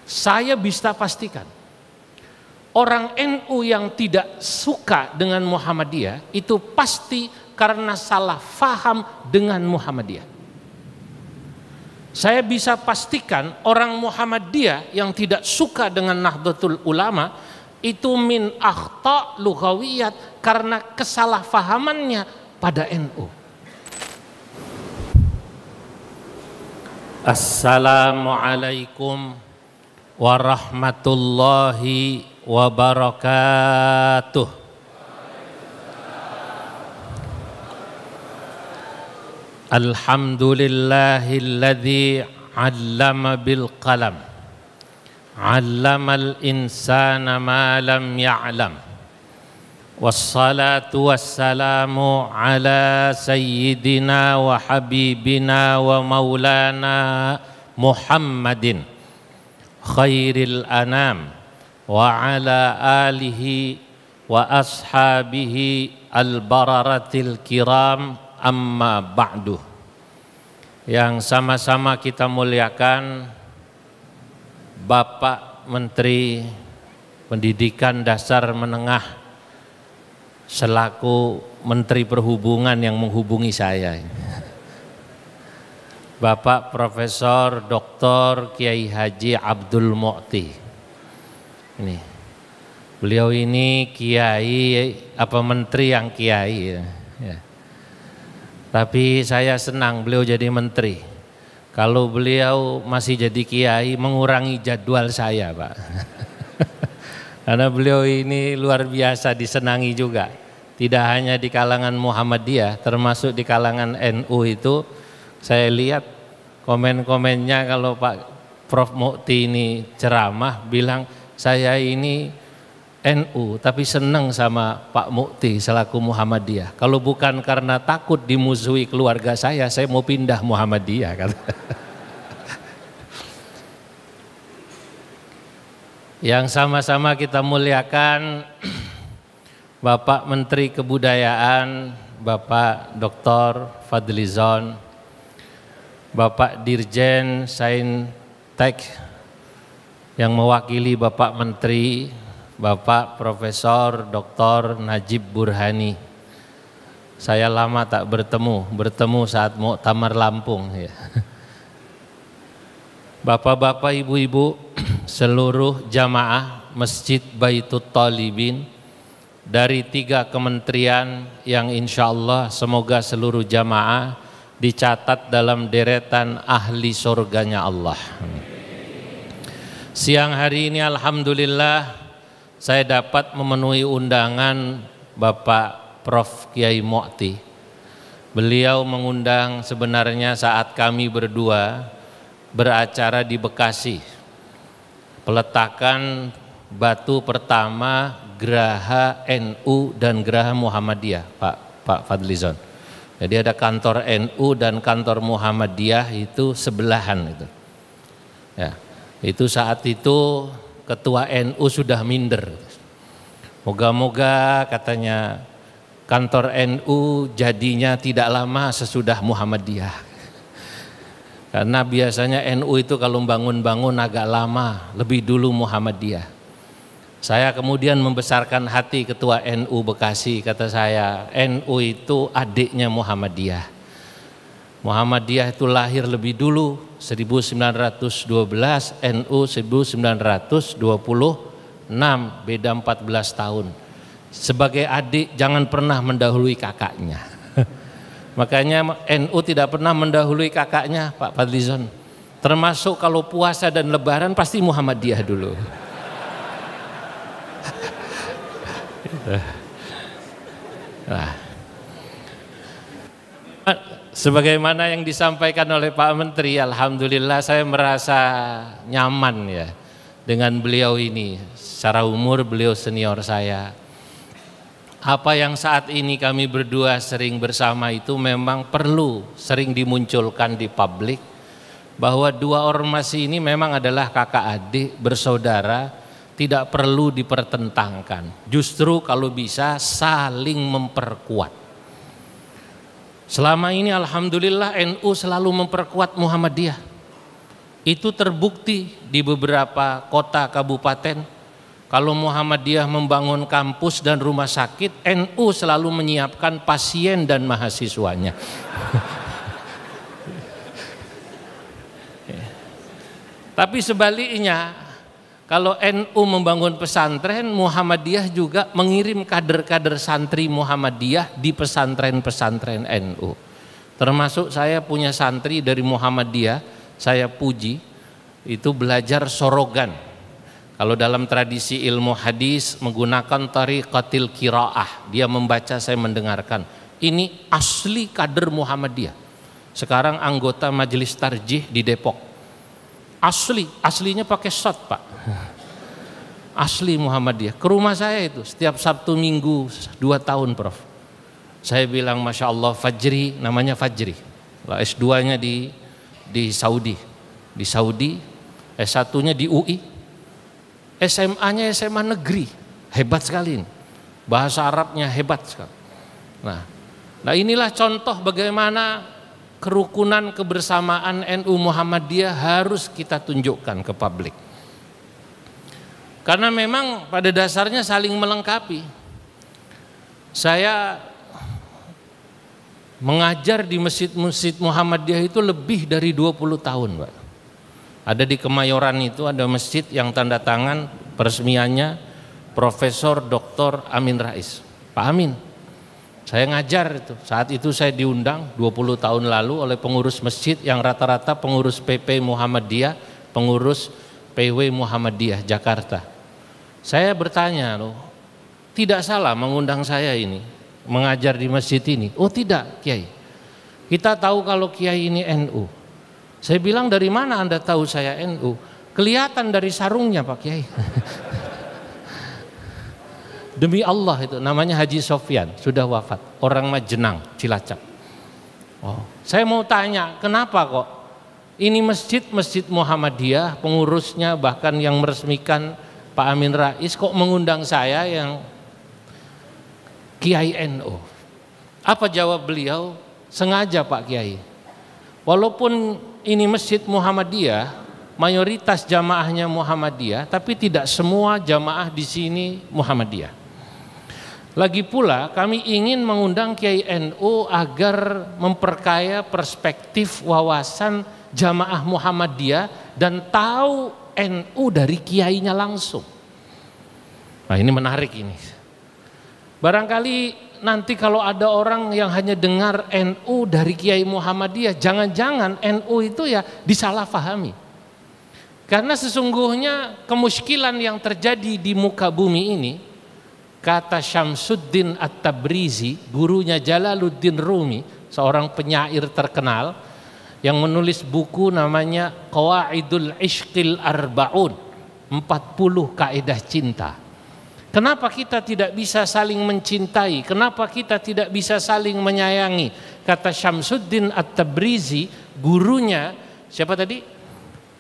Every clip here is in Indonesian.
Saya bisa pastikan orang NU yang tidak suka dengan Muhammadiyah itu pasti karena salah faham dengan Muhammadiyah. Saya bisa pastikan orang Muhammadiyah yang tidak suka dengan Nahdlatul Ulama itu min akhta lughawiyat karena kesalahfahamannya pada NU. Assalamualaikum warahmatullahi wabarakatuh. Alhamdulillahilladzi 'allama bil qalam, 'allamal insana ma lam ya'lam. Wassalatu wassalamu ala sayyidina wa habibina wa maulana Muhammadin khairil anam wa ala alihi wa ashabihi al-bararatil kiram, amma ba'du. Yang sama-sama kita muliakan Bapak Menteri Pendidikan Dasar Menengah selaku Menteri Perhubungan yang menghubungi saya, Bapak Profesor Dr. Kiai Haji Abdul Mu'ti. Ini beliau ini kiai apa menteri yang kiai ya. Tapi saya senang beliau jadi menteri. Kalau beliau masih jadi kiai mengurangi jadwal saya, Pak. Karena beliau ini luar biasa disenangi juga. Tidak hanya di kalangan Muhammadiyah, termasuk di kalangan NU itu saya lihat komen-komennya kalau Pak Prof Mu'ti ini ceramah bilang saya ini NU tapi senang sama Pak Mu'ti selaku Muhammadiyah. Kalau bukan karena takut dimusuhi keluarga saya mau pindah Muhammadiyah kata. Yang sama-sama kita muliakan Bapak Menteri Kebudayaan, Bapak Dr. Fadlizon, Bapak Dirjen Saintek yang mewakili Bapak Menteri, Bapak Profesor Dr. Najib Burhani. Saya lama tak bertemu saat Muktamar Lampung ya. Bapak-bapak, ibu-ibu, seluruh jamaah Masjid Baitut Thalibin dari 3 kementerian yang insya Allah semoga seluruh jamaah dicatat dalam deretan ahli surganya Allah. Siang hari ini alhamdulillah saya dapat memenuhi undangan Bapak Prof Kiai Mu'ti. Beliau mengundang sebenarnya saat kami berdua beracara di Bekasi, peletakan batu pertama Geraha NU dan Geraha Muhammadiyah, Pak Fadlizon. Jadi ada kantor NU dan kantor Muhammadiyah itu sebelahan itu. Ya, itu saat itu ketua NU sudah minder. Moga-moga katanya kantor NU jadinya tidak lama sesudah Muhammadiyah. Karena biasanya NU itu kalau bangun-bangun agak lama, lebih dulu Muhammadiyah. Saya kemudian membesarkan hati ketua NU Bekasi, kata saya, NU itu adiknya Muhammadiyah. Muhammadiyah itu lahir lebih dulu, 1912, NU 1926, beda 14 tahun. Sebagai adik jangan pernah mendahului kakaknya. Makanya NU tidak pernah mendahului kakaknya, Pak Fadlizon. Termasuk kalau puasa dan lebaran pasti Muhammadiyah dulu. Nah, sebagaimana yang disampaikan oleh Pak Menteri, alhamdulillah saya merasa nyaman ya dengan beliau ini. Secara umur beliau senior saya. Apa yang saat ini kami berdua sering bersama itu memang perlu sering dimunculkan di publik, bahwa dua ormas ini memang adalah kakak adik bersaudara, tidak perlu dipertentangkan. Justru kalau bisa saling memperkuat. Selama ini alhamdulillah NU selalu memperkuat Muhammadiyah. Itu terbukti di beberapa kota kabupaten. Kalau Muhammadiyah membangun kampus dan rumah sakit, NU selalu menyiapkan pasien dan mahasiswanya. Tapi sebaliknya, kalau NU membangun pesantren, Muhammadiyah juga mengirim kader-kader santri Muhammadiyah di pesantren-pesantren NU. Termasuk saya punya santri dari Muhammadiyah, saya puji, itu belajar sorogan. Kalau dalam tradisi ilmu hadis menggunakan tariqatil qiraah, dia membaca, saya mendengarkan. Ini asli kader Muhammadiyah. Sekarang anggota majelis tarjih di Depok. Aslinya pakai shot, Pak. Asli Muhammadiyah. Ke rumah saya itu setiap Sabtu Minggu 2 tahun, Prof. Saya bilang Masya Allah, Fajri, namanya Fajri. S2-nya di Saudi. Di Saudi, S1-nya di UI. SMA-nya SMA negeri. Hebat sekali ini. Bahasa Arabnya hebat sekali. Nah inilah contoh bagaimana kerukunan kebersamaan NU Muhammadiyah harus kita tunjukkan ke publik. Karena memang pada dasarnya saling melengkapi. Saya mengajar di masjid-masjid Muhammadiyah itu lebih dari 20 tahun, Pak. Ada di Kemayoran itu ada masjid yang tanda tangan peresmiannya Profesor Dr. Amin Rais. Pak Amin. Saya ngajar itu. Saat itu saya diundang 20 tahun lalu oleh pengurus masjid yang rata-rata pengurus PP Muhammadiyah, pengurus PW Muhammadiyah Jakarta. Saya bertanya, loh, tidak salah mengundang saya ini, mengajar di masjid ini? Oh tidak, Kiai. Kita tahu kalau Kiai ini NU. Saya bilang, dari mana Anda tahu saya NU? Kelihatan dari sarungnya, Pak Kiai. Demi Allah, itu namanya Haji Sofyan, sudah wafat, orang Majenang, Cilacap. Oh, saya mau tanya, kenapa kok ini masjid Muhammadiyah, pengurusnya bahkan yang meresmikan Pak Amin Rais kok mengundang saya yang Kiai NU? Apa jawab beliau? Sengaja Pak Kiai. Walaupun ini masjid Muhammadiyah, mayoritas jamaahnya Muhammadiyah, tapi tidak semua jamaah di sini Muhammadiyah. Lagi pula kami ingin mengundang Kiai NU agar memperkaya perspektif wawasan jamaah Muhammadiyah dan tahu NU dari kiainya langsung. Nah ini menarik ini. Barangkali nanti kalau ada orang yang hanya dengar NU dari Kiai Muhammadiyah, jangan-jangan NU itu ya disalahfahami. Karena sesungguhnya kemuskilan yang terjadi di muka bumi ini, kata Syamsuddin At-Tabrizi, gurunya Jalaluddin Rumi, seorang penyair terkenal yang menulis buku namanya Qawaidul Ishqil Arba'un, 40 kaidah cinta. Kenapa kita tidak bisa saling mencintai? Kenapa kita tidak bisa saling menyayangi? Kata Syamsuddin At-Tabrizi, gurunya siapa tadi?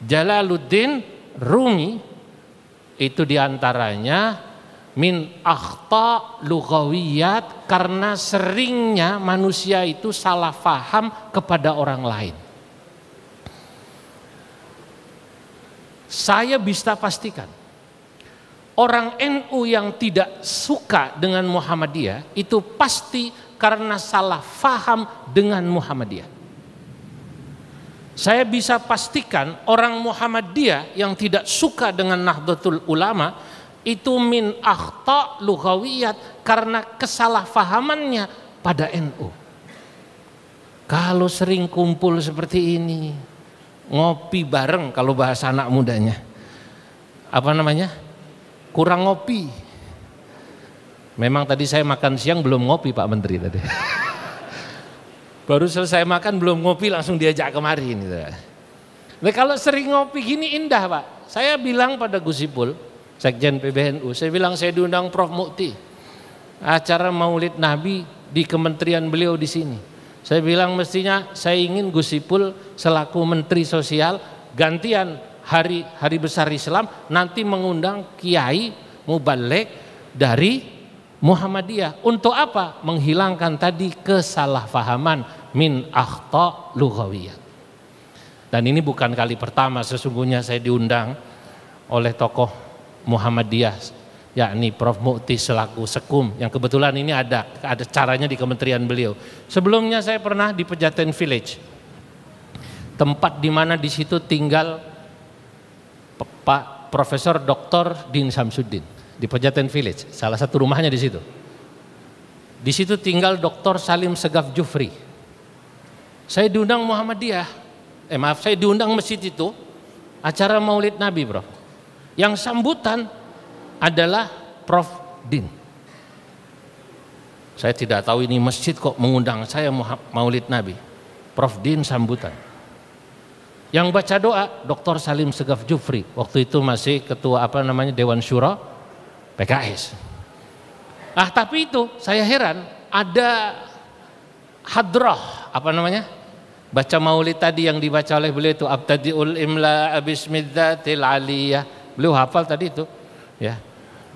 Jalaluddin Rumi, itu diantaranya min akhta lughawiyat, karena seringnya manusia itu salah faham kepada orang lain. Saya bisa pastikan orang NU yang tidak suka dengan Muhammadiyah itu pasti karena salah faham dengan Muhammadiyah. Saya bisa pastikan orang Muhammadiyah yang tidak suka dengan Nahdlatul Ulama itu min akhta lughawiyat, karena kesalahfahamannya pada NU. Kalau sering kumpul seperti ini, ngopi bareng, kalau bahasa anak mudanya, apa namanya? Kurang ngopi. Memang tadi saya makan siang belum ngopi Pak Menteri tadi. Baru selesai makan belum ngopi langsung diajak kemari ini. Nah, kalau sering ngopi gini indah Pak. Saya bilang pada Gus Ipul, Sekjen PBNU, saya bilang saya diundang Prof Mukti acara Maulid Nabi di kementerian beliau di sini. Saya bilang mestinya saya ingin Gus Ipul selaku Menteri Sosial gantian hari besar Islam nanti mengundang kiai mubaligh dari Muhammadiyah. Untuk apa? Menghilangkan tadi kesalahpahaman min akhta lughawiyah. Dan ini bukan kali pertama sesungguhnya saya diundang oleh tokoh Muhammadiyah, yakni Prof. Mukti selaku Sekum, yang kebetulan ini ada caranya di kementerian beliau. Sebelumnya saya pernah di Pejaten Village, tempat di mana di situ tinggal Pak Profesor Dr. Din Samsudin di Pejaten Village, salah satu rumahnya di situ. Di situ tinggal Dr. Salim Segaf Jufri. Saya diundang Muhammadiyah. Saya diundang masjid itu acara Maulid Nabi, Bro. Yang sambutan adalah Prof. Din. Saya tidak tahu ini masjid kok mengundang saya Maulid Nabi. Prof. Din sambutan. Yang baca doa Dr. Salim Segaf Jufri. Waktu itu masih ketua Dewan Syuro PKS. Tapi itu saya heran, ada hadroh baca maulid tadi yang dibaca oleh beliau itu, abtadiul imla bismidzatil aliyah. Beliau hafal tadi itu, ya,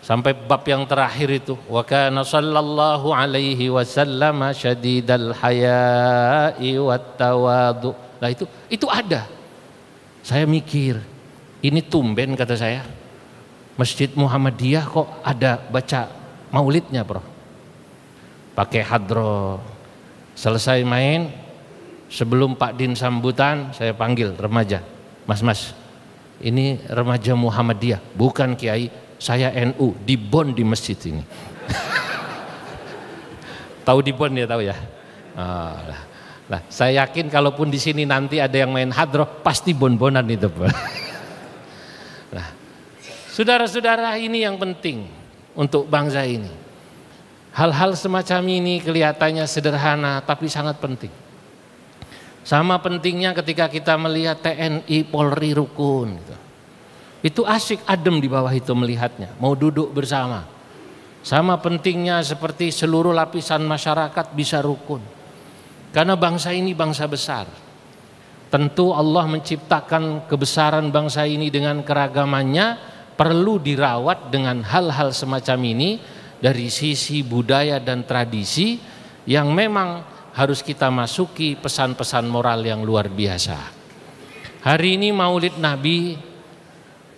sampai bab yang terakhir itu, wa kana sallallahu alaihi wasallam syadidal haya'i wat tawadu. Nah itu ada. Saya mikir, ini tumben kata saya, Masjid Muhammadiyah kok ada baca maulidnya, Bro. Pakai hadroh. Selesai main, sebelum Pak Din sambutan, saya panggil remaja, mas, ini remaja Muhammadiyah, bukan kiai, saya NU, di Bon di masjid ini. Tahu di Bon ya, tahu ya. Nah, saya yakin kalaupun di sini nanti ada yang main hadroh, pasti bon-bonan itu. Nah, saudara-saudara, ini yang penting untuk bangsa ini. Hal-hal semacam ini kelihatannya sederhana, tapi sangat penting. Sama pentingnya ketika kita melihat TNI Polri rukun gitu. Itu asik adem di bawah itu melihatnya, mau duduk bersama. Sama pentingnya seperti seluruh lapisan masyarakat bisa rukun. Karena bangsa ini bangsa besar. Tentu Allah menciptakan kebesaran bangsa ini dengan keragamannya, perlu dirawat dengan hal-hal semacam ini dari sisi budaya dan tradisi yang memang harus kita masuki pesan-pesan moral yang luar biasa. Hari ini Maulid Nabi,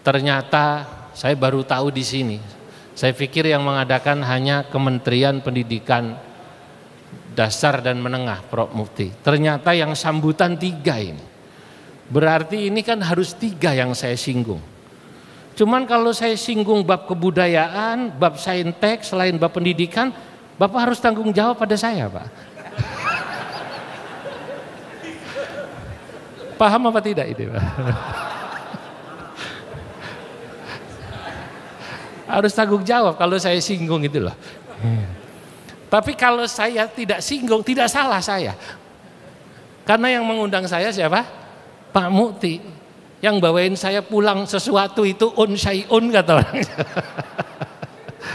ternyata saya baru tahu di sini. Saya pikir yang mengadakan hanya Kementerian Pendidikan Dasar dan Menengah, Prof. Mufti. Ternyata yang sambutan 3 ini. Berarti ini kan harus 3 yang saya singgung. Cuman kalau saya singgung bab kebudayaan, bab saintek, selain bab pendidikan, Bapak harus tanggung jawab pada saya, Pak. Paham apa tidak itu, Pak? Harus tanggung jawab kalau saya singgung itu loh. Tapi kalau saya tidak singgung, tidak salah saya. Karena yang mengundang saya siapa? Pak Mukti. Yang bawain saya pulang sesuatu itu syai'un kata orang.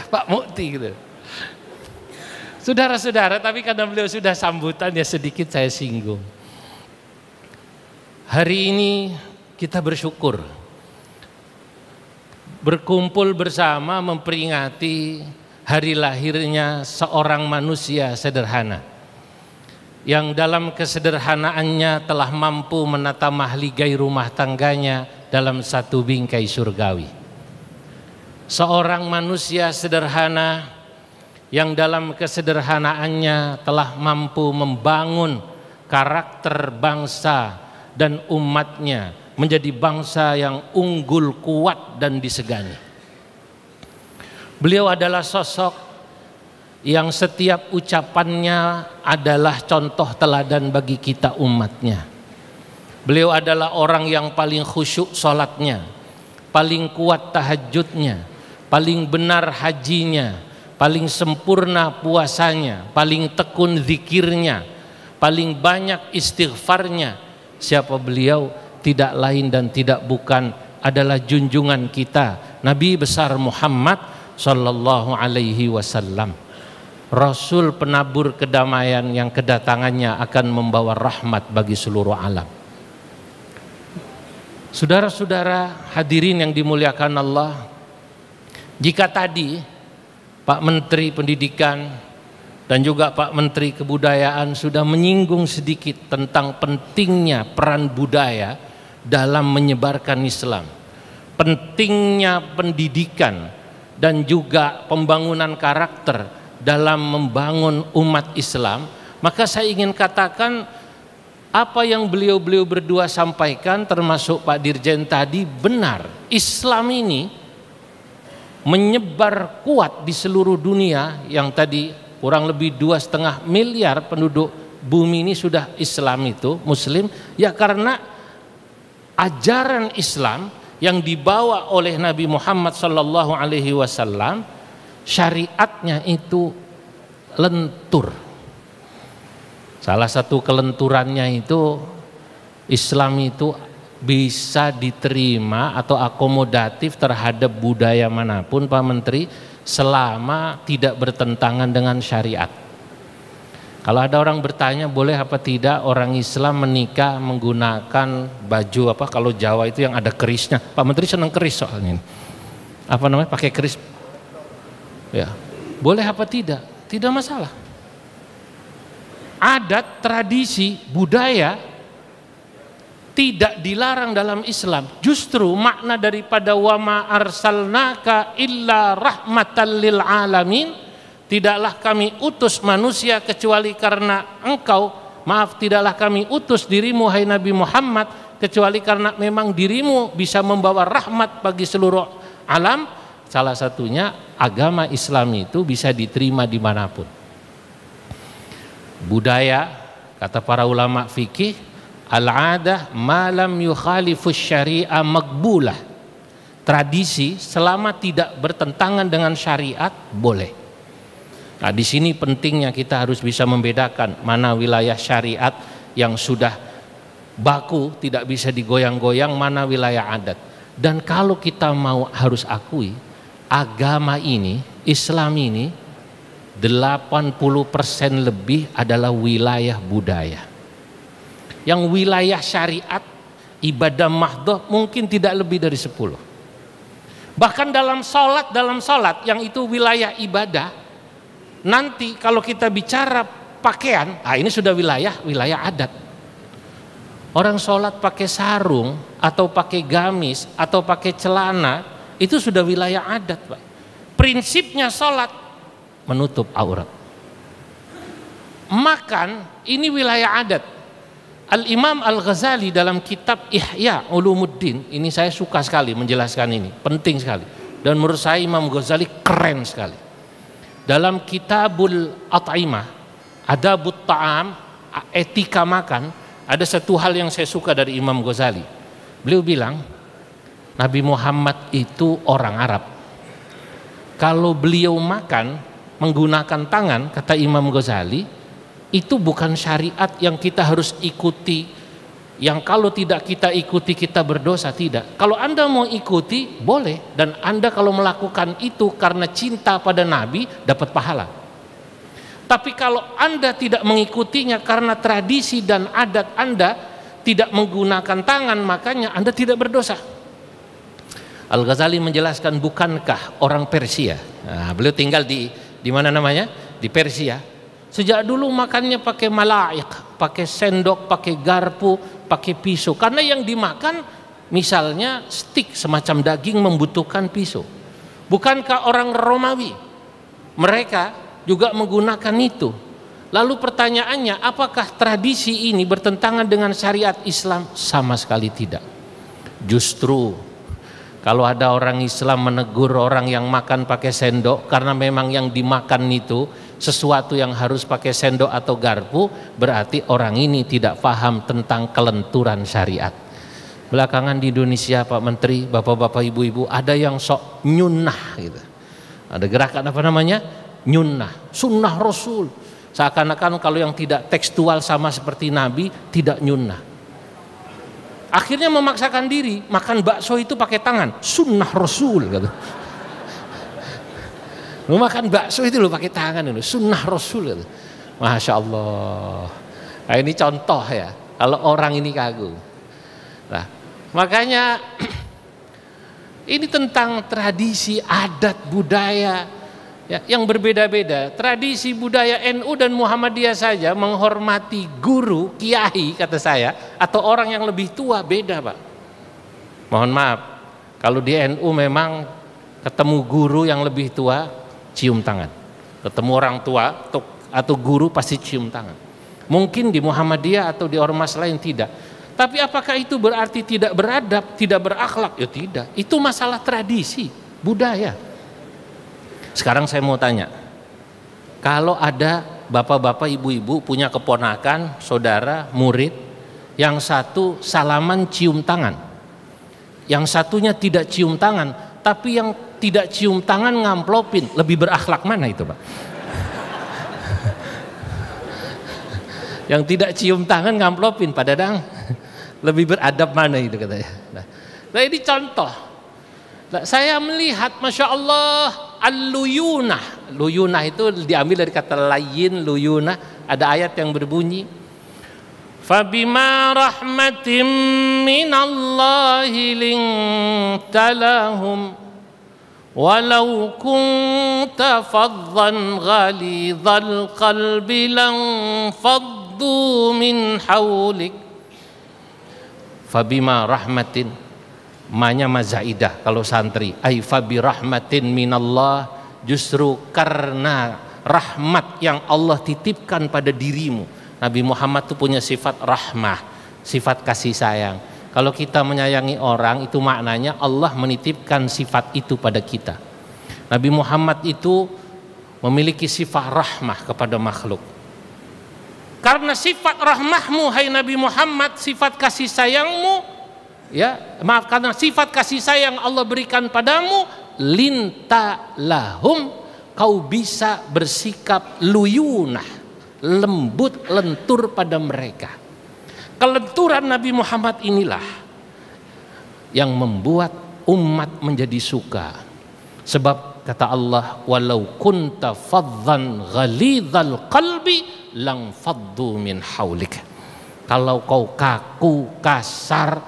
Pak Mukti gitu. Saudara-saudara, tapi karena beliau sudah sambutan ya sedikit saya singgung. Hari ini kita bersyukur berkumpul bersama memperingati hari lahirnya seorang manusia sederhana yang dalam kesederhanaannya telah mampu menata mahligai rumah tangganya dalam satu bingkai surgawi. Seorang manusia sederhana yang dalam kesederhanaannya telah mampu membangun karakter bangsa dan umatnya menjadi bangsa yang unggul, kuat dan disegani. Beliau adalah sosok yang setiap ucapannya adalah contoh teladan bagi kita umatnya. Beliau adalah orang yang paling khusyuk sholatnya, paling kuat tahajudnya, paling benar hajinya, paling sempurna puasanya, paling tekun zikirnya, paling banyak istighfarnya. Siapa beliau? Tidak lain dan tidak bukan adalah junjungan kita Nabi besar Muhammad sallallahu alaihi wasallam, Rasul penabur kedamaian yang kedatangannya akan membawa rahmat bagi seluruh alam. Saudara-saudara hadirin yang dimuliakan Allah, jika tadi Pak Menteri Pendidikan dan juga Pak Menteri Kebudayaan sudah menyinggung sedikit tentang pentingnya peran budaya dalam menyebarkan Islam, pentingnya pendidikan dan juga pembangunan karakter dalam membangun umat Islam, maka saya ingin katakan apa yang beliau-beliau berdua sampaikan termasuk Pak Dirjen tadi benar. Islam ini menyebar kuat di seluruh dunia, yang tadi kurang lebih 2,5 miliar penduduk bumi ini sudah Islam itu Muslim, ya karena ajaran Islam yang dibawa oleh Nabi Muhammad sallallahu alaihi wasallam, syariatnya itu lentur. Salah satu kelenturannya itu Islam itu bisa diterima atau akomodatif terhadap budaya manapun Pak Menteri, selama tidak bertentangan dengan syariat. Kalau ada orang bertanya boleh apa tidak orang Islam menikah menggunakan baju apa, kalau Jawa itu yang ada kerisnya. Pak Menteri senang keris soalnya ini. Apa namanya, pakai keris. Ya, boleh apa tidak? Tidak masalah. Adat, tradisi, budaya tidak dilarang dalam Islam. Justru makna daripada wa ma arsalnaka illa rahmatan lil alamin, tidaklah kami utus manusia kecuali karena engkau, maaf, tidaklah kami utus dirimu hai Nabi Muhammad kecuali karena memang dirimu bisa membawa rahmat bagi seluruh alam. Salah satunya agama Islam itu bisa diterima dimanapun. Budaya, kata para ulama fikih, al-adah malam yukhalifus syariah makbulah. Tradisi selama tidak bertentangan dengan syariat boleh. Nah, di sini pentingnya kita harus bisa membedakan mana wilayah syariat yang sudah baku tidak bisa digoyang-goyang, mana wilayah adat. Dan kalau kita mau harus akui, agama ini, Islam ini 80% lebih adalah wilayah budaya. Yang wilayah syariat, ibadah mahdoh mungkin tidak lebih dari 10. Bahkan dalam sholat yang itu wilayah ibadah, nanti kalau kita bicara pakaian, ini sudah wilayah adat. Orang sholat pakai sarung atau pakai gamis atau pakai celana, itu sudah wilayah adat, Pak. Prinsipnya sholat menutup aurat. Makan ini wilayah adat. Al-Imam Al-Ghazali dalam kitab Ihya Ulumuddin, ini saya suka sekali menjelaskan ini, penting sekali. Dan menurut saya Imam Ghazali keren sekali. Dalam Kitabul At'imah, Adabut Ta'am, etika makan, ada satu hal yang saya suka dari Imam Ghazali. Beliau bilang, Nabi Muhammad itu orang Arab. Kalau beliau makan menggunakan tangan, kata Imam Ghazali, itu bukan syariat yang kita harus ikuti, yang kalau tidak kita ikuti kita berdosa, tidak. Kalau Anda mau ikuti boleh, dan Anda kalau melakukan itu karena cinta pada Nabi dapat pahala. Tapi kalau Anda tidak mengikutinya karena tradisi dan adat Anda tidak menggunakan tangan, makanya Anda tidak berdosa. Al-Ghazali menjelaskan, bukankah orang Persia, beliau tinggal di mana namanya? Di Persia. Sejak dulu makannya pakai malaik, pakai sendok, pakai garpu, pakai pisau. Karena yang dimakan misalnya stik semacam daging membutuhkan pisau. Bukankah orang Romawi mereka juga menggunakan itu? Lalu pertanyaannya, apakah tradisi ini bertentangan dengan syariat Islam? Sama sekali tidak. Justru kalau ada orang Islam menegur orang yang makan pakai sendok karena memang yang dimakan itu sesuatu yang harus pakai sendok atau garpu, berarti orang ini tidak paham tentang kelenturan syariat. Belakangan di Indonesia Pak Menteri, bapak-bapak, ibu-ibu, ada yang sok nyunnah gitu. Ada gerakan apa namanya? Nyunnah, sunnah Rasul. Seakan-akan kalau yang tidak tekstual sama seperti Nabi tidak nyunnah. Akhirnya memaksakan diri makan bakso itu pakai tangan, sunnah Rasul gitu. Lu makan bakso itu lo pakai tangan itu, sunnah Rasul gitu. Masya Allah. Nah, ini contoh ya, kalau orang ini kagum. Nah, makanya ini tentang tradisi, adat, budaya ya, yang berbeda-beda. Tradisi budaya NU dan Muhammadiyah saja menghormati guru, kiai kata saya, atau orang yang lebih tua beda, Pak. Mohon maaf, kalau di NU memang ketemu guru yang lebih tua cium tangan, ketemu orang tua atau guru pasti cium tangan. Mungkin di Muhammadiyah atau di ormas lain tidak. Tapi apakah itu berarti tidak beradab, tidak berakhlak? Ya tidak. Itu masalah tradisi, budaya. Sekarang saya mau tanya, kalau ada bapak-bapak, ibu-ibu punya keponakan, saudara, murid, yang satu salaman cium tangan, yang satunya tidak cium tangan, tapi yang tidak cium tangan ngamplopin, lebih berakhlak mana itu, Pak? Yang tidak cium tangan ngamplopin, Pak Dadang, lebih beradab mana itu katanya. Nah ini contoh. Nah, saya melihat Masya Allah al-luyunah. Luyunah itu diambil dari kata layin, luyunah. Ada ayat yang berbunyi, Fabima rahmatim minallahi lintalahum walau kunta faddan ghalidhal qalbi lang faddu min hawlik. Fabima rahmatin, manya mazaidah kalau santri, ay fabi rahmatin minallah, justru karena rahmat yang Allah titipkan pada dirimu. Nabi Muhammad itu punya sifat rahmah, sifat kasih sayang. Kalau kita menyayangi orang, itu maknanya Allah menitipkan sifat itu pada kita. Nabi Muhammad itu memiliki sifat rahmah kepada makhluk. Karena sifat rahmahmu hai Nabi Muhammad, sifat kasih sayangmu, ya maaf, karena sifat kasih sayang Allah berikan padamu, linta lahum, kau bisa bersikap luyunah, lembut, lentur pada mereka. Kelenturan Nabi Muhammad inilah yang membuat umat menjadi suka. Sebab kata Allah, walau kunta faddan ghalidhal qalbi lang faddu min haulik. Kalau kau kaku, kasar,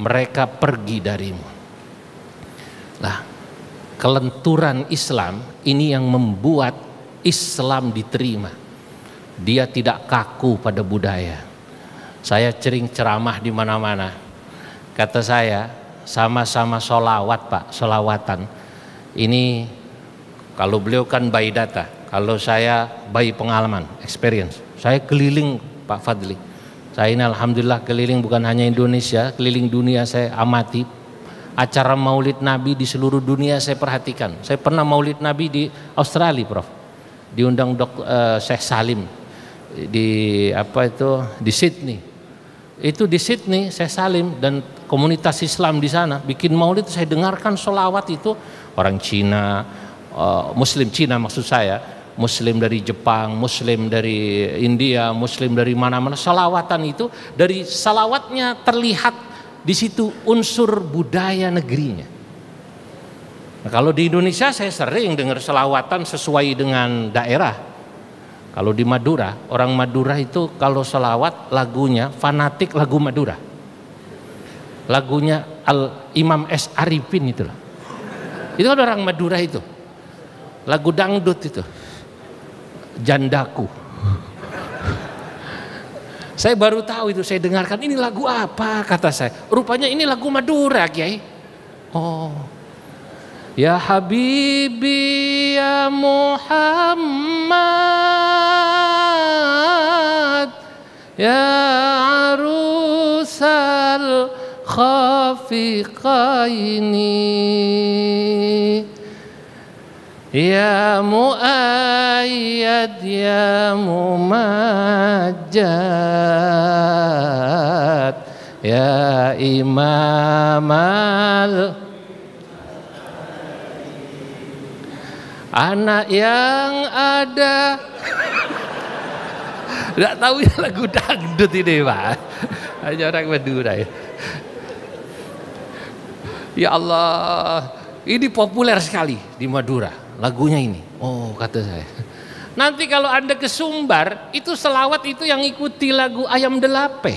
mereka pergi darimu. Nah, kelenturan Islam ini yang membuat Islam diterima. Dia tidak kaku pada budaya. Saya sering ceramah di mana-mana. Kata saya, sama-sama sholawat Pak, sholawatan. Ini kalau beliau kan by data, kalau saya by pengalaman, experience. Saya keliling Pak Fadli. Saya ini alhamdulillah keliling bukan hanya Indonesia, keliling dunia saya amati. Acara Maulid Nabi di seluruh dunia saya perhatikan. Saya pernah Maulid Nabi di Australia, Prof. Diundang Syekh Salim di di Sydney. Itu di Sydney Syekh Salim dan komunitas Islam di sana bikin Maulid. Saya dengarkan sholawat itu orang Cina, Muslim Cina maksud saya, Muslim dari Jepang, Muslim dari India, Muslim dari mana-mana, salawatan itu dari salawatnya terlihat di situ unsur budaya negerinya. Nah, kalau di Indonesia saya sering dengar salawatan sesuai dengan daerah. Kalau di Madura, orang Madura itu kalau salawat lagunya fanatik lagu Madura. Lagunya Imam S. Arifin itu loh. Itu kan orang Madura itu. Lagu dangdut itu. Jandaku. Saya baru tahu itu, saya dengarkan ini lagu apa kata saya. Rupanya ini lagu Madura, Kiai. Oh. Ya Habibi ya Muhammad ya arusal khafiqaini ya muayyad ya mumajjad ya imamal. Anak yang ada, nggak tahu ya lagu dangdut ini Pak, hanya orang Madura ya. Ya Allah, ini populer sekali di Madura lagunya ini. Oh kata saya. Nanti kalau Anda ke Sumbar, itu selawat itu yang ikuti lagu Ayam Delape.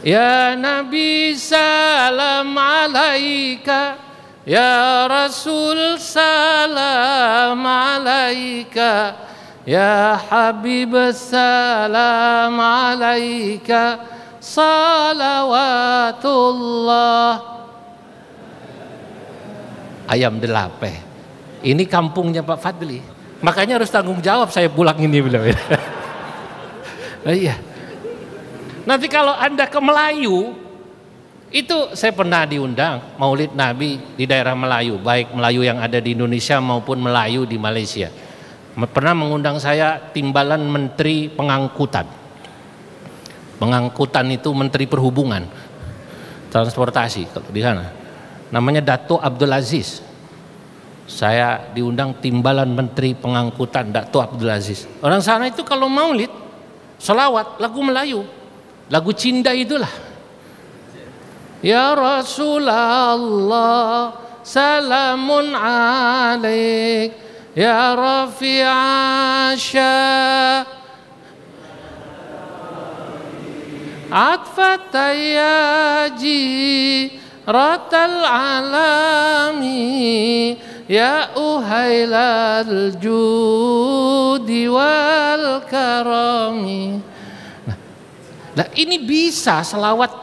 Ya Nabi salam alaika. Ya Rasul salam alaika, ya Habib salam alaika, salawatullah. Ayam delape. Ini kampungnya Pak Fadli. Makanya harus tanggung jawab saya pulang ini bilang. Iya. Nanti kalau Anda ke Melayu, itu saya pernah diundang Maulid Nabi di daerah Melayu, baik Melayu yang ada di Indonesia maupun Melayu di Malaysia. Pernah mengundang saya timbalan Menteri Pengangkutan. Pengangkutan itu Menteri Perhubungan, transportasi kalau di sana. Namanya Dato Abdul Aziz. Saya diundang timbalan Menteri Pengangkutan Dato Abdul Aziz. Orang sana itu kalau maulid, selawat, lagu Melayu, lagu Cinda itulah. Ya Rasulullah, salamun alaik, ya Rafi'asya, atfatayaji, ratal alami, ya uhailal judi wal karami. Nah, ini bisa selawat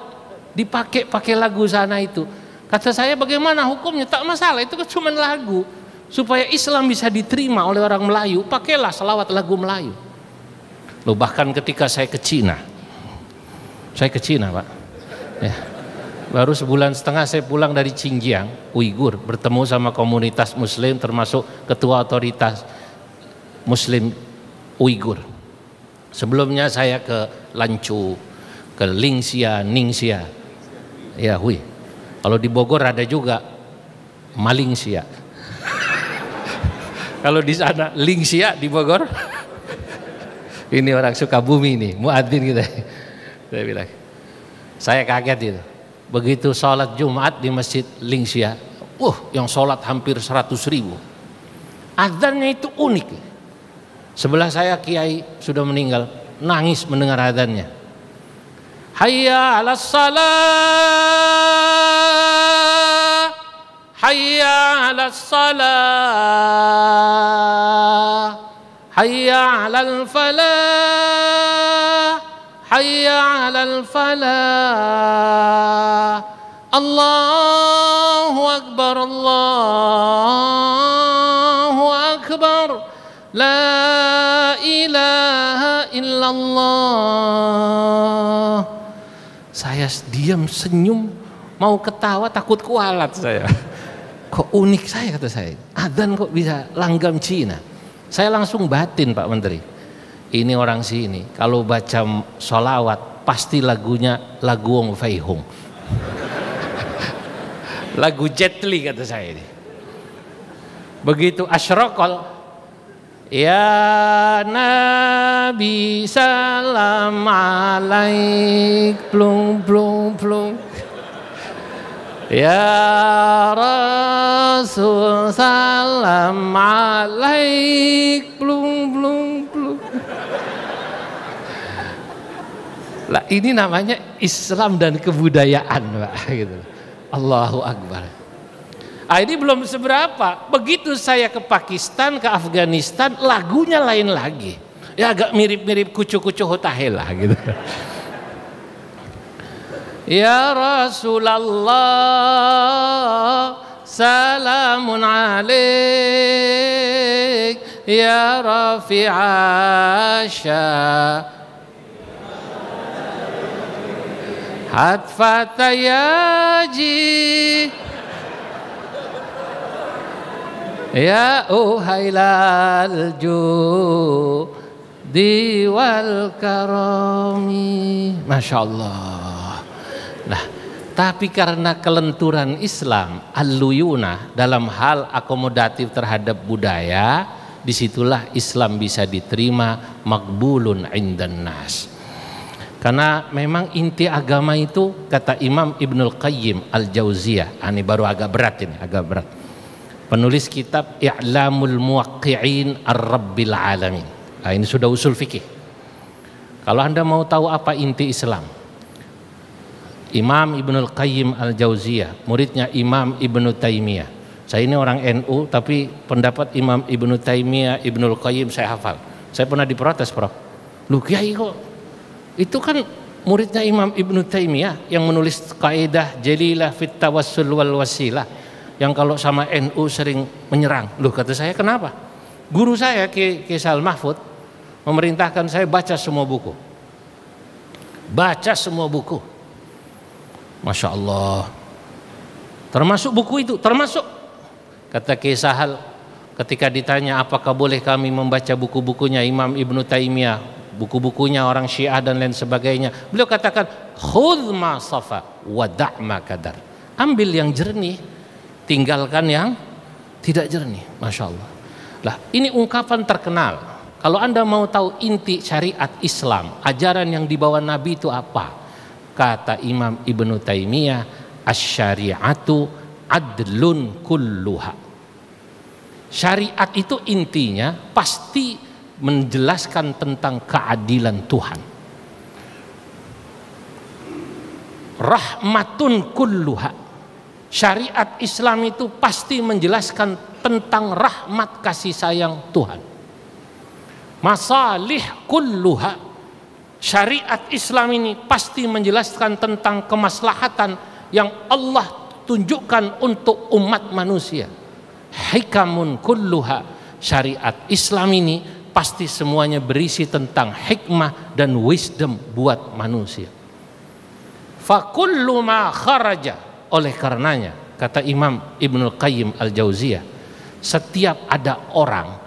dipakai lagu sana itu. Kata saya, bagaimana hukumnya? Tak masalah, itu kan cuma lagu. Supaya Islam bisa diterima oleh orang Melayu, pakailah selawat lagu Melayu. Loh, bahkan ketika saya ke Cina Pak, ya, baru sebulan setengah saya pulang dari Xinjiang, Uighur, bertemu sama komunitas Muslim, termasuk ketua otoritas Muslim Uighur. Sebelumnya saya ke Lanzhou, ke Ningxia. Ya, kalau di Bogor ada juga Malingxia. Kalau di sana Lingxia di Bogor. Ini orang Sukabumi nih, muadzin kita. Saya bilang, saya kaget itu. Begitu sholat Jumat di Masjid Lingxia, yang sholat hampir 100.000. Adzannya itu unik. Sebelah saya kiai sudah meninggal, nangis mendengar adzannya. Hayya 'alas salah, hayya 'alas salah, hayya 'alal falah, hayya 'alal falah. Allahu akbar, Allahu akbar, la ilaha illallah. Saya diam, senyum, mau ketawa takut kualat saya. Kok unik saya, kata saya. Adzan kok bisa langgam Cina. Saya langsung batin, Pak Menteri. Ini orang sini kalau baca sholawat pasti lagunya lagu Wong Fei Hung. Lagu Jet Li, kata saya ini. Begitu asyraqal, ya Nabi salam alaik, plung plung plung. Ya Rasul salam alaik, plung plung plung. Lah, ini namanya Islam dan kebudayaan, Pak, gitu. Allahu Akbar. Ini belum seberapa. Begitu saya ke Pakistan, ke Afghanistan, lagunya lain lagi. Ya agak mirip-mirip kucu-kucu hotahela gitu. Ya Rasulullah, salamun alaik, ya Rafi'asya, hatfatayaji, ya uhailal judi wal karami. Masya Allah. Nah, tapi karena kelenturan Islam, al-luyunah dalam hal akomodatif terhadap budaya, disitulah Islam bisa diterima, makbulun indan nas. Karena memang inti agama itu, kata Imam Ibnul Qayyim Al-Jauziyah, ini baru agak berat ini, agak berat. Penulis kitab I'lamul Muwaqqi'in Ar-Rabbil Alamin. Nah, ini sudah usul fikih. Kalau Anda mau tahu apa inti Islam, Imam Ibnul Qayyim Al-Jauziyah, muridnya Imam Ibnu Taimiyah. Saya ini orang NU, tapi pendapat Imam Ibnu Taimiyah, Ibnul Qayyim saya hafal. Saya pernah diprotes, Prof. Lu kiai kok itu kan muridnya Imam Ibnu Taimiyah yang menulis kaidah jalilah fit tawassul wal wasilah, yang kalau sama NU sering menyerang. Loh, kata saya, kenapa? Guru saya Ki Sal Mahfud memerintahkan saya baca semua buku. Baca semua buku. Masya Allah. Termasuk buku itu, termasuk. Kata Ki Sahal ketika ditanya apakah boleh kami membaca buku-bukunya Imam Ibnu Taimiyah, buku-bukunya orang Syiah dan lain sebagainya, beliau katakan khudh ma safa wa da' ma kadar. Ambil yang jernih, tinggalkan yang tidak jernih. Masya Allah. Lah, ini ungkapan terkenal. Kalau Anda mau tahu inti syariat Islam, ajaran yang dibawa Nabi itu apa? Kata Imam Ibnu Taimiyah, asy-syari'atu adlun kulluha. Syariat itu intinya pasti menjelaskan tentang keadilan Tuhan. Rahmatun kulluha. Syariat Islam itu pasti menjelaskan tentang rahmat kasih sayang Tuhan. Masalih kulluha. Syariat Islam ini pasti menjelaskan tentang kemaslahatan yang Allah tunjukkan untuk umat manusia. Hikamun kulluha. Syariat Islam ini pasti semuanya berisi tentang hikmah dan wisdom buat manusia. Fakullu ma kharaja. Oleh karenanya, kata Imam Ibnul Qayyim Al-Jauziyah, setiap ada orang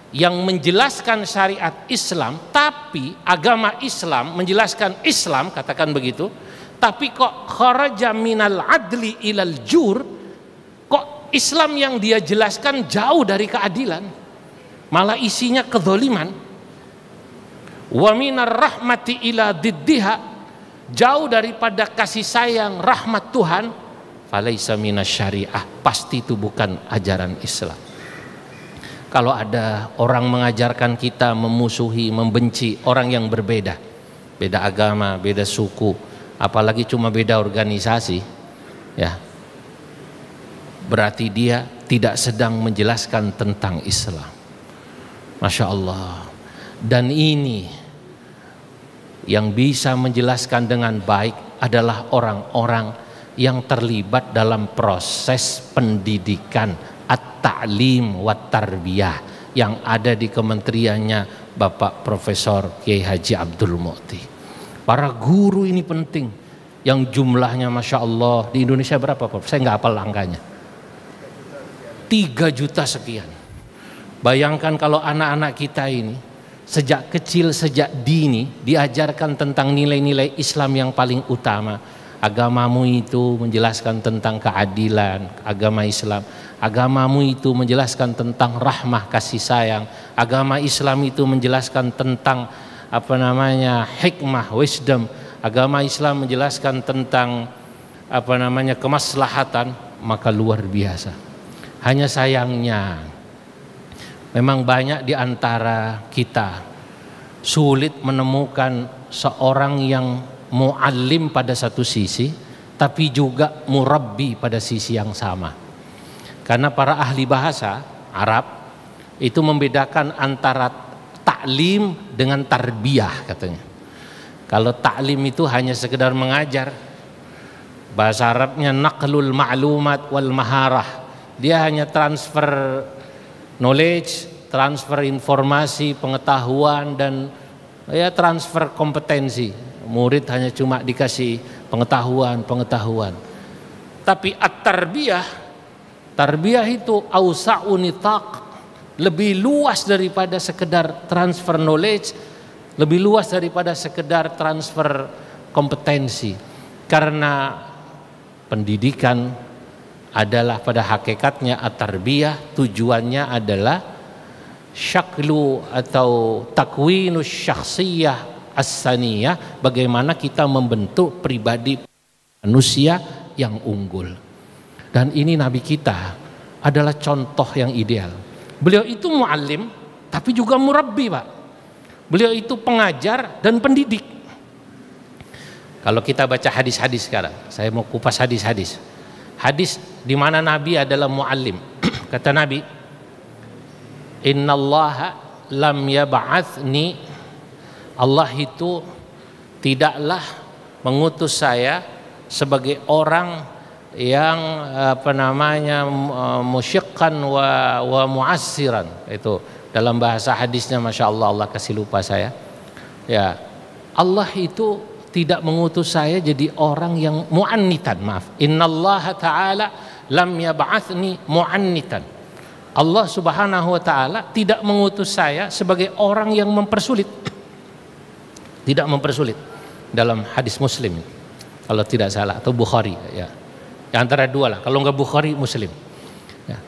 yang menjelaskan syariat Islam, tapi agama Islam menjelaskan Islam, katakan begitu, tapi kok kharaja minal adli ilal jur, kok Islam yang dia jelaskan jauh dari keadilan, malah isinya kezaliman. Wa minar rahmati ila diddiha, jauh daripada kasih sayang rahmat Tuhan, falaisa minas syariah, pasti itu bukan ajaran Islam. Kalau ada orang mengajarkan kita memusuhi, membenci orang yang berbeda, beda agama, beda suku, apalagi cuma beda organisasi, ya, berarti dia tidak sedang menjelaskan tentang Islam. Masya Allah. Dan ini yang bisa menjelaskan dengan baik adalah orang-orang yang terlibat dalam proses pendidikan at-ta'lim wa tarbiyah yang ada di kementeriannya Bapak Profesor Kiai Haji Abdul Mu'ti. Para guru ini penting, yang jumlahnya Masya Allah di Indonesia berapa Pak? Saya nggak hafal angkanya. 3 juta sekian. Bayangkan kalau anak-anak kita ini sejak kecil, sejak dini diajarkan tentang nilai-nilai Islam yang paling utama. Agamamu itu menjelaskan tentang keadilan, agama Islam. Agamamu itu menjelaskan tentang rahmah kasih sayang. Agama Islam itu menjelaskan tentang hikmah, wisdom. Agama Islam menjelaskan tentang kemaslahatan, maka luar biasa. Hanya sayangnya memang banyak di antara kita sulit menemukan seorang yang muallim pada satu sisi, tapi juga murabbi pada sisi yang sama. Karena para ahli bahasa Arab itu membedakan antara taklim dengan tarbiyah katanya. Kalau taklim itu hanya sekedar mengajar, bahasa Arabnya naqlul ma'lumat wal maharah. Dia hanya transfer knowledge, transfer informasi, pengetahuan, dan ya transfer kompetensi. Murid hanya cuma dikasih pengetahuan. Tapi at-tarbiyah, tarbiyah itu ausa'u nitaq, lebih luas daripada sekedar transfer knowledge, lebih luas daripada sekedar transfer kompetensi. Karena pendidikan adalah pada hakikatnya at-tarbiyah, tujuannya adalah syaklu atau takwinus syakhsiyah as-saniyah, bagaimana kita membentuk pribadi manusia yang unggul. Dan ini Nabi kita adalah contoh yang ideal. Beliau itu muallim tapi juga murabbi, Pak. Beliau itu pengajar dan pendidik. Kalau kita baca hadis-hadis sekarang, saya mau kupas hadis-hadis. Hadis di mana Nabi adalah muallim. Kata Nabi, "Innallaha lam yab'atsni", Allah itu tidaklah mengutus saya sebagai orang yang musyikkan wa mu'assiran. Itu dalam bahasa hadisnya, Masya Allah, Allah kasih lupa saya. Ya, Allah itu tidak mengutus saya jadi orang yang mu'annitan, maaf. Innallaha ta'ala lam yab'athni mu'annitan. Allah Subhanahu wa ta'ala tidak mengutus saya sebagai orang yang mempersulit. Tidak mempersulit. Dalam hadis Muslim kalau tidak salah, atau Bukhari, ya. Antara dua lah, kalau nggak Bukhari, Muslim. Ya.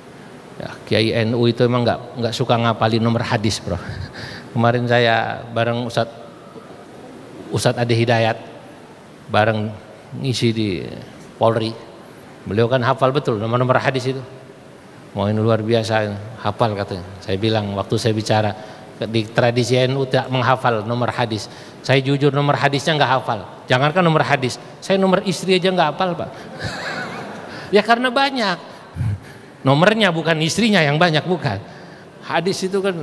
Ya, Kiai NU itu emang nggak suka ngapalin nomor hadis, bro. Kemarin saya bareng Ustadz Ade Hidayat, bareng ngisi di Polri. Beliau kan hafal betul nomor hadis itu. Mau ini luar biasa, hafal katanya. Saya bilang waktu saya bicara, di tradisi NU tidak menghafal nomor hadis. Saya jujur nomor hadisnya nggak hafal. Jangankan nomor hadis, saya nomor istri aja nggak hafal, Pak. Ya karena banyak. Nomornya bukan istrinya yang banyak, bukan. Hadis itu kan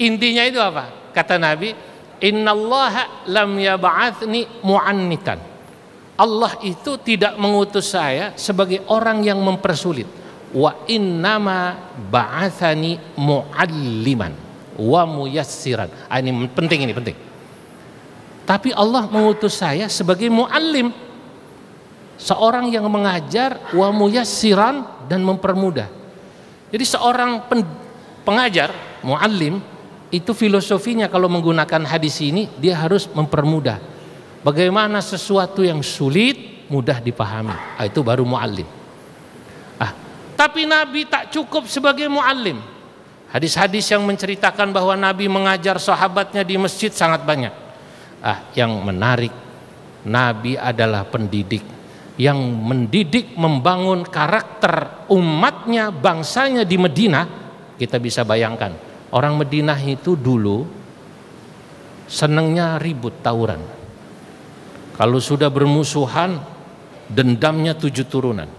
intinya itu apa? Kata Nabi, innallaha lam yab'athni mu'annitan. Allah itu tidak mengutus saya sebagai orang yang mempersulit. Wa innama ba'athani mu'alliman wa muyassiran. Ini penting, ini penting. Tapi Allah mengutus saya sebagai muallim, seorang yang mengajar, wa muyassiran, dan mempermudah. Jadi seorang pengajar, muallim, itu filosofinya kalau menggunakan hadis ini, dia harus mempermudah. Bagaimana sesuatu yang sulit mudah dipahami. Itu baru muallim. Tapi Nabi tak cukup sebagai muallim. Hadis-hadis yang menceritakan bahwa Nabi mengajar sahabatnya di masjid sangat banyak. Yang menarik, Nabi adalah pendidik yang mendidik, membangun karakter umatnya, bangsanya di Madinah. Kita bisa bayangkan, orang Madinah itu dulu senangnya ribut, tawuran. Kalau sudah bermusuhan, dendamnya 7 turunan.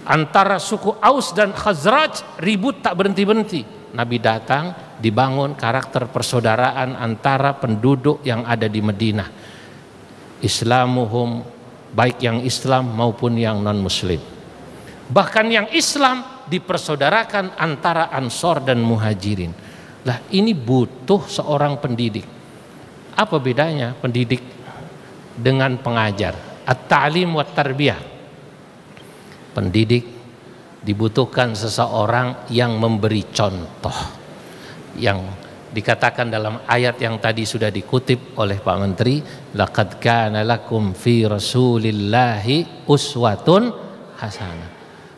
Antara suku Aus dan Khazraj ribut tak berhenti-berhenti. Nabi datang, dibangun karakter persaudaraan antara penduduk yang ada di Madinah. Islamuhum, baik yang Islam maupun yang non-Muslim. Bahkan yang Islam dipersaudarakan antara Ansor dan Muhajirin. Lah ini butuh seorang pendidik. Apa bedanya pendidik dengan pengajar? At-ta'lim wa tarbiyah. Pendidik dibutuhkan seseorang yang memberi contoh, yang dikatakan dalam ayat yang tadi sudah dikutip oleh Pak Menteri, laqad kana lakum fi rasulillahi uswatun hasanah.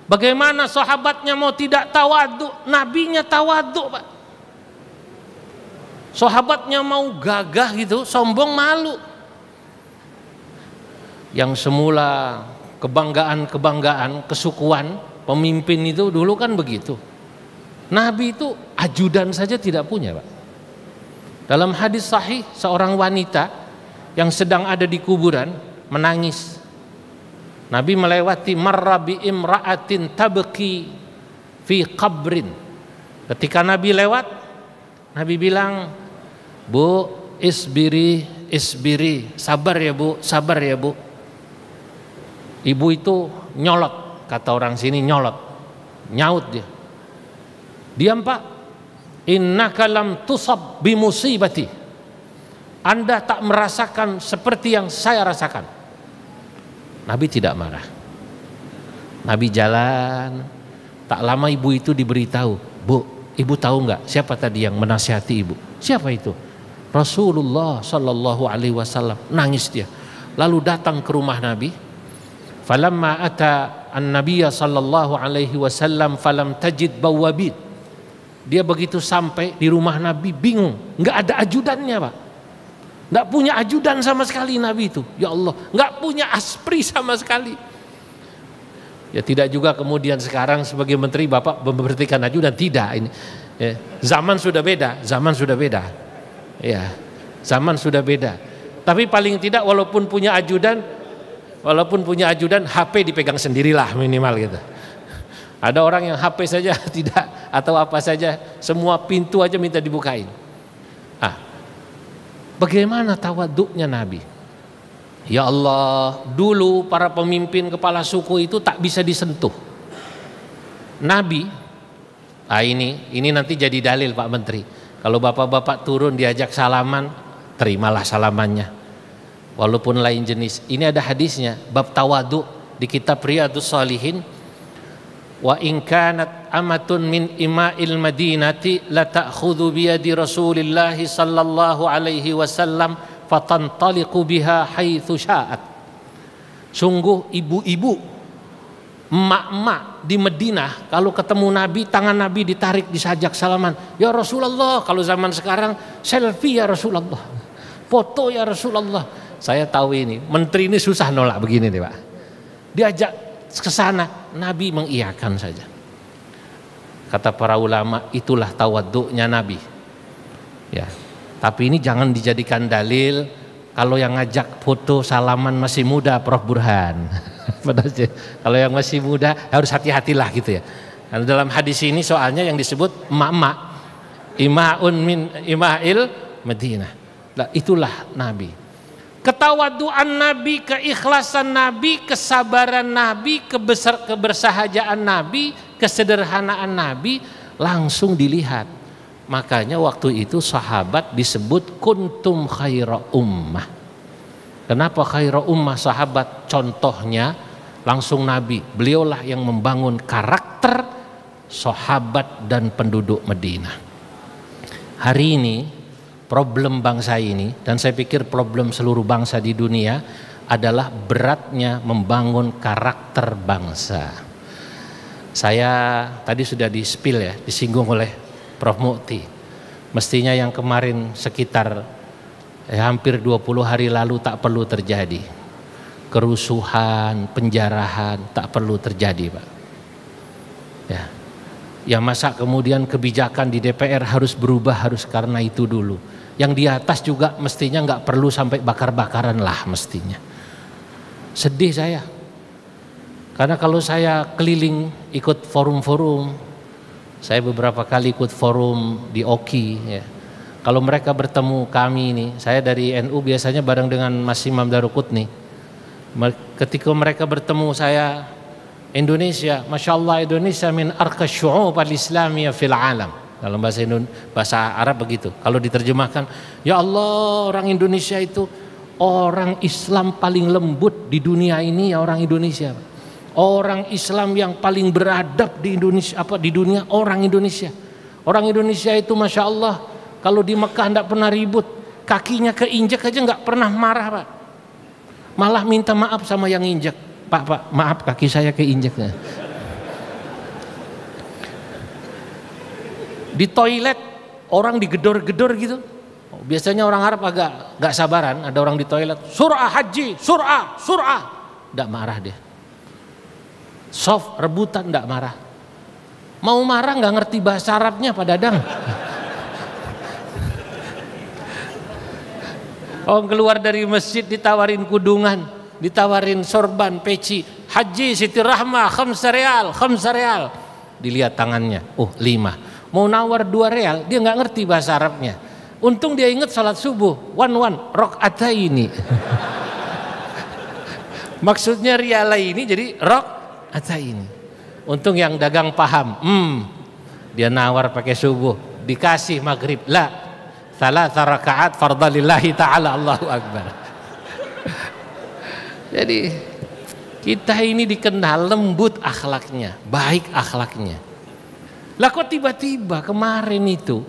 Bagaimana sahabatnya mau tidak tawadhu, nabinya tawadhu, Pak. Sahabatnya mau gagah gitu, sombong, malu. Yang semula kebanggaan kesukuan pemimpin itu dulu kan begitu. Nabi itu ajudan saja tidak punya, Pak. Dalam hadis sahih, seorang wanita yang sedang ada di kuburan menangis. Nabi melewati marra bi imra'atin tabki fi qabrin. Ketika Nabi lewat, Nabi bilang, "Bu, isbiri, sabar ya Bu, sabar ya Bu." Ibu itu nyolot, kata orang sini nyolot, nyaut dia. Diam Pak, innaka lam tusab bimusibati. Anda tak merasakan seperti yang saya rasakan. Nabi tidak marah. Nabi jalan, tak lama ibu itu diberitahu, "Bu, ibu tahu nggak siapa tadi yang menasihati ibu?" "Siapa itu?" "Rasulullah sallallahu alaihi wasallam." Nangis dia. Lalu datang ke rumah Nabi. Falamma ata an-nabiyya sallallahu alaihi wasallam falam tajid bawabin. Dia begitu sampai di rumah Nabi bingung, nggak ada ajudannya, Pak. Nggak punya ajudan sama sekali Nabi itu. Ya Allah, nggak punya aspri sama sekali. Ya tidak juga kemudian sekarang sebagai menteri Bapak memberhentikan ajudan, tidak ini. Ya, zaman sudah beda, Ya, zaman sudah beda. Tapi paling tidak walaupun punya ajudan, HP dipegang sendirilah minimal gitu. Ada orang yang HP saja tidak, atau apa saja, semua pintu aja minta dibukain. Bagaimana tawaduknya Nabi? Ya Allah, dulu para pemimpin kepala suku itu tak bisa disentuh. Nabi, ini nanti jadi dalil Pak Menteri. Kalau bapak-bapak turun diajak salaman, terimalah salamannya. Walaupun lain jenis. Ini ada hadisnya, bab tawaduk di kitab Riyadhus Shalihin. Wa in kanat amatun min ima'il madinati la ta'khudhu bi yadi Rasulillah sallallahu alaihi wasallam fatantaliqu biha haitsu sya'at. Sungguh ibu-ibu, emak-emak di Madinah kalau ketemu Nabi, tangan Nabi ditarik, disajak salaman. Ya Rasulullah, kalau zaman sekarang selfie ya Rasulullah, foto ya Rasulullah. Saya tahu ini, menteri ini susah nolak begini nih Pak. Diajak ke sana, Nabi mengiyakan saja. Kata para ulama, itulah tawaduknya Nabi. Ya. Tapi ini jangan dijadikan dalil kalau yang ngajak foto salaman masih muda, Prof Burhan. Kalau yang masih muda harus hati-hatilah gitu ya. Karena dalam hadis ini soalnya yang disebut emak-emak, ima'un min ima'il Madinah. Nah, itulah Nabi. Ketawaduan Nabi, keikhlasan Nabi, kesabaran Nabi, kebersahajaan Nabi, kesederhanaan Nabi langsung dilihat. Makanya waktu itu sahabat disebut kuntum khaira ummah. Kenapa khaira ummah sahabat? Contohnya langsung Nabi. Beliaulah yang membangun karakter sahabat dan penduduk Madinah. Hari ini problem bangsa ini, dan saya pikir problem seluruh bangsa di dunia, adalah beratnya membangun karakter bangsa. Saya tadi sudah di-spill ya, disinggung oleh Prof Mukti. Mestinya yang kemarin sekitar hampir 20 hari lalu tak perlu terjadi. Kerusuhan, penjarahan tak perlu terjadi Pak. Ya masa kemudian kebijakan di DPR harus berubah, harus karena itu dulu. Yang di atas juga mestinya nggak perlu sampai bakar-bakaran lah mestinya. Sedih saya. Karena kalau saya keliling ikut forum-forum, saya beberapa kali ikut forum di OKI ya. Kalau mereka bertemu kami ini, saya dari NU biasanya bareng dengan Mas Imam Daruqutni. Ketika mereka bertemu saya, Indonesia, Masya Allah Indonesia min arqas syu'ub al-islamiyah fil alam. Dalam bahasa Arab begitu. Kalau diterjemahkan, ya Allah orang Indonesia itu orang Islam paling lembut di dunia ini ya orang Indonesia. Orang Islam yang paling beradab di Indonesia, di dunia orang Indonesia. Orang Indonesia itu Masya Allah kalau di Mekah tidak pernah ribut, kakinya keinjak aja nggak pernah marah Pak. Malah minta maaf sama yang injak. Pak, maaf kaki saya keinjak. Di toilet orang digedor-gedor gitu. Biasanya orang Arab agak gak sabaran, ada orang di toilet, surah haji, surah. Nggak marah dia. Soft, rebutan nggak marah. Mau marah nggak ngerti bahasa Arabnya Pak Dadang. Orang keluar dari masjid ditawarin kudungan, ditawarin sorban, peci, haji Siti Rahmah, khamsa real. Dilihat tangannya, 5. Mau nawar 2 real, dia nggak ngerti bahasa Arabnya. Untung dia ingat salat subuh, rakaataini. Maksudnya riala ini jadi rakaataini. Untung yang dagang paham. Dia nawar pakai subuh, dikasih maghrib. La, 3 rakaat fardalillahi ta'ala, Allahu Akbar. Jadi kita ini dikenal lembut akhlaknya, baik akhlaknya. Lah kok tiba-tiba kemarin itu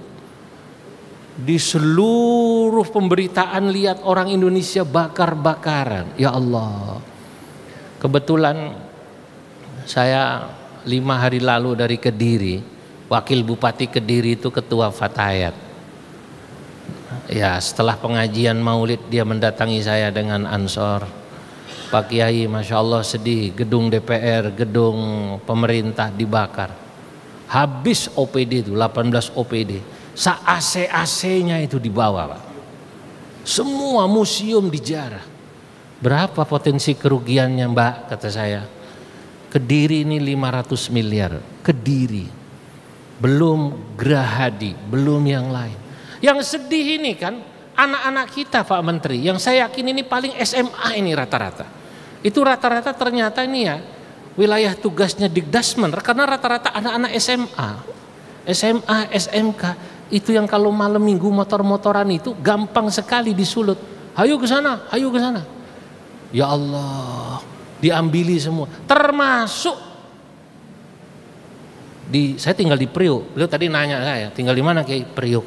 di seluruh pemberitaan lihat orang Indonesia bakar-bakaran. Ya Allah. Kebetulan saya 5 hari lalu dari Kediri, wakil bupati Kediri itu ketua Fatayat. Ya setelah pengajian maulid dia mendatangi saya dengan ansor. Pak Kiai Masya Allah sedih, gedung DPR, gedung pemerintah dibakar. Habis OPD itu 18 OPD, AC-AC-nya itu dibawa Pak. Semua museum dijarah. Berapa potensi kerugiannya Mbak? Kata saya. Kediri ini 500 miliar. Kediri. Belum Gerahadi, belum yang lain. Yang sedih ini kan anak-anak kita Pak Menteri, yang saya yakin ini paling SMA ini rata-rata. Itu rata-rata ternyata ini ya wilayah tugasnya Dikdasmen, karena rata-rata anak-anak SMA, SMK itu yang kalau malam minggu motor-motoran itu gampang sekali disulut. Ayo ke sana, ayo ke sana. Ya Allah, diambili semua. Termasuk saya tinggal di Priuk. Beliau tadi nanya saya, tinggal di mana Kiai? Priuk.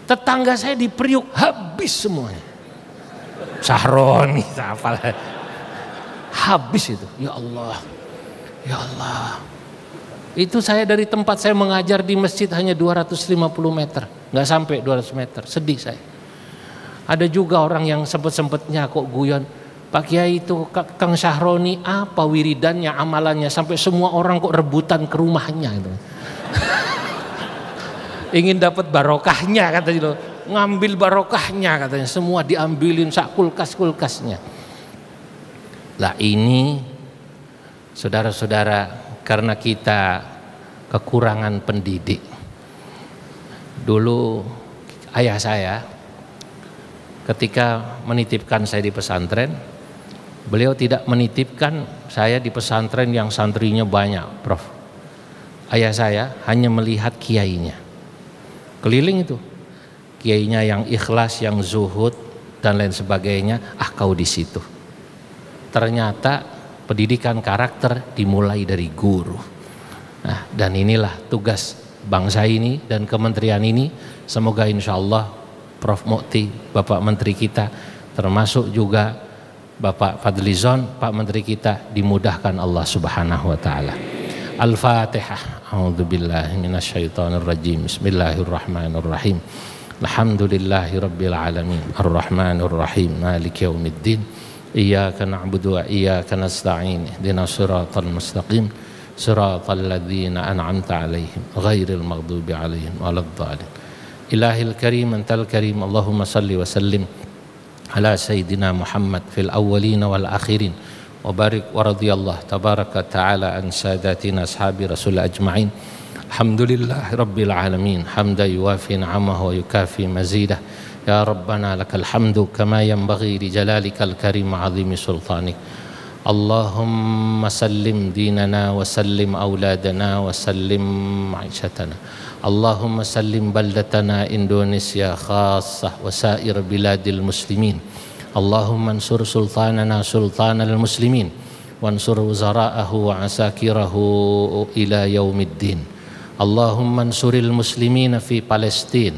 Tetangga saya di Priuk habis semuanya. Sahroni, apa lah. Habis itu. Ya Allah. Ya Allah. Itu saya dari tempat saya mengajar di masjid hanya 250 meter. Nggak sampai 200 meter. Sedih saya. Ada juga orang yang sempet-sempetnya kok guyon. Pak Kiai itu Kang Sahroni apa wiridannya, amalannya sampai semua orang kok rebutan ke rumahnya gitu. Ingin dapat barokahnya katanya, ngambil barokahnya katanya, semua diambilin sak kulkas-kulkasnya. Lah ini saudara-saudara, karena kita kekurangan pendidik. Dulu ayah saya ketika menitipkan saya di pesantren, beliau tidak menitipkan saya di pesantren yang santrinya banyak, Prof. Ayah saya hanya melihat kiainya, keliling itu, kiainya yang ikhlas, yang zuhud dan lain sebagainya. Kau di situ. Ternyata pendidikan karakter dimulai dari guru. Nah, dan inilah tugas bangsa ini dan kementerian ini. Semoga insya Allah Prof. Mukti, Bapak Menteri kita, termasuk juga Bapak Fadlizon, Pak Menteri kita, dimudahkan Allah Subhanahu wa taala. Al-Fatihah. A'udzubillahi minasyaitonirrajim. Bismillahirrahmanirrahim. Alhamdulillahirabbil alamin. Arrahmanirrahim. Maliki yaumiddin. Iyyaka na'budu wa iyyaka nasta'in. Ihdinas siratal mustaqim. Siratal ladzina an'amta 'alaihim ghairil maghdubi 'alaihim waladdallin. Ilahil karim antal karim. Allahumma salli wa sallim ala sayyidina Muhammad fil awwalin wal akhirin wa barik wa radiyallahu tabaraka ta'ala an sadatina ashabi rasul ajma'in. Alhamdulillah rabbil alamin hamdan yuwafi ni'amahu wa yukafi mazidah. Ya Rabbana lakal hamdu kama yanbaghi li jalalikal karim wa 'azimi sultanik. Allahumma sallim dinana wa sallim auladana wa sallim ma'ishatana. Allahumma sallim baldatana Indonesia khassah wa sair biladil muslimin. Allahumma ansur sultanana sultanal muslimin wansur wuzara'ahu wa asakirahu ila yaumiddin. Allahumma ansuril muslimina fi Palestin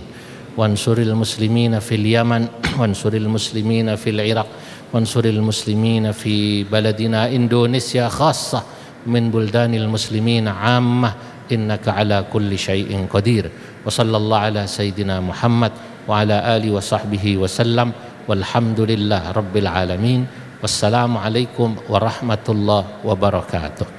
wansuril muslimina fil Yaman wansuril muslimina fil Iraq wansuril muslimina fi baladina Indonesia khassah min buldanil muslimina ammah. Innaka ala kulli syai'in qadir. Wa sallallahu ala sayyidina Muhammad wa ala alihi wa sahbihi wa sallam. Walhamdulillah rabbil alamin. Wassalamu alaikum warahmatullahi wabarakatuh.